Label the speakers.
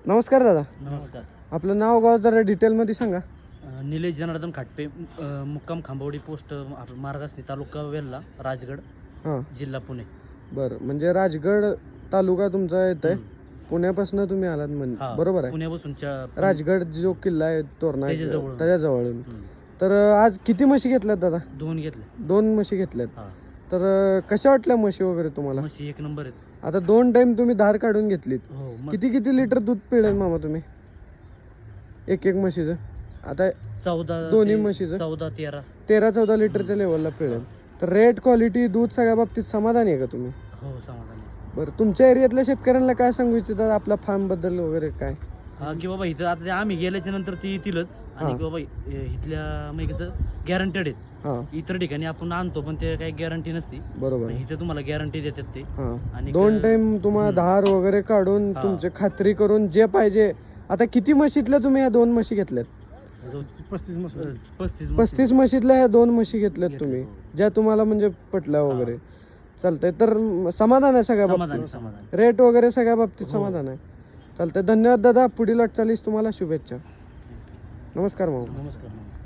Speaker 1: नमस्कार दादा,
Speaker 2: नमस्कार.
Speaker 1: आपलं नाव गाव जरा डिटेलमध्ये सांगा.
Speaker 2: निलेश जनार्दन खाटपे, मुक्काम खांबवडी, पोस्ट मार्गासनी, तालुका वेल्हा, राजगड,
Speaker 1: हां
Speaker 2: जिल्हा पुणे.
Speaker 1: बरं, म्हणजे राजगड तालुका तुमचा येत आहे. पुण्यापासून तुम्ही आलात
Speaker 2: हा,
Speaker 1: बरोबर आहे.
Speaker 2: पुण्यापासून
Speaker 1: राजगड जो किल्ला आहे तोरणा
Speaker 2: त्याच्याजवळून.
Speaker 1: त्याच्या जवळून. तर आज किती म्हशी घेतल्यात दादा?
Speaker 2: 2 घेतले.
Speaker 1: 2 म्हशी घेतल्यात.
Speaker 2: हा,
Speaker 1: तर कशा वाटल्या म्हशी वगैरे तुम्हाला?
Speaker 2: म्हशी 1 नंबर आहेत.
Speaker 1: आता 2 टाइम तुम्ही धार काढून घेतलीत.
Speaker 2: हो,
Speaker 1: किती किती लिटर दूध पिळेल मामा तुम्ही एक एक म्हशीचं? आता
Speaker 2: 14
Speaker 1: दोन्ही म्हशीचं?
Speaker 2: 14 13.
Speaker 1: 13-14 लिटरच्या लेवलला पिळेल. तर रेट, क्वालिटी, दूध सगळ्या बाबतीत समाधानी आहे का तुम्ही?
Speaker 2: हो, समाधान.
Speaker 1: बरं, तुमच्या एरियातल्या शेतकऱ्यांना काय सांगू इच्छितात आपल्या फार्म बद्दल वगैरे काय?
Speaker 2: हा, की बाबा इथं आता आम्ही गेल्याच्या नंतर ती येतीलच. आणि की बाबा इथल्या म्हणजे कसं गॅरंटेड आहेत.
Speaker 1: हां
Speaker 2: इतर ठिकाणी आपण आणतो पण ते काही गॅरंटी नसते.
Speaker 1: बरोबर आहे.
Speaker 2: इथं तुम्हाला गॅरंटी देतात ते.
Speaker 1: हां,
Speaker 2: आणि
Speaker 1: 2 टाइम तुम्हाला धार वगैरे काढून
Speaker 2: हा.
Speaker 1: तुमची खात्री करून जे पाहिजे. आता किती म्हशीतल्या तुम्ही या 2 म्हशी घेतल्यात? 35 म्हशीतल्या ह्या 2 म्हशी घेतल्यात तुम्ही, ज्या तुम्हाला म्हणजे पटल्या वगैरे. चालतंय, तर समाधान आहे सगळ्या बाबतीत?
Speaker 2: समाधान.
Speaker 1: रेट वगैरे सगळ्या बाबतीत
Speaker 2: हो.
Speaker 1: समाधान आहे. चालतंय, धन्यवाद दादा. पुढील वाटचालीस तुम्हाला शुभेच्छा. नमस्कार मामा.
Speaker 2: नमस्कार.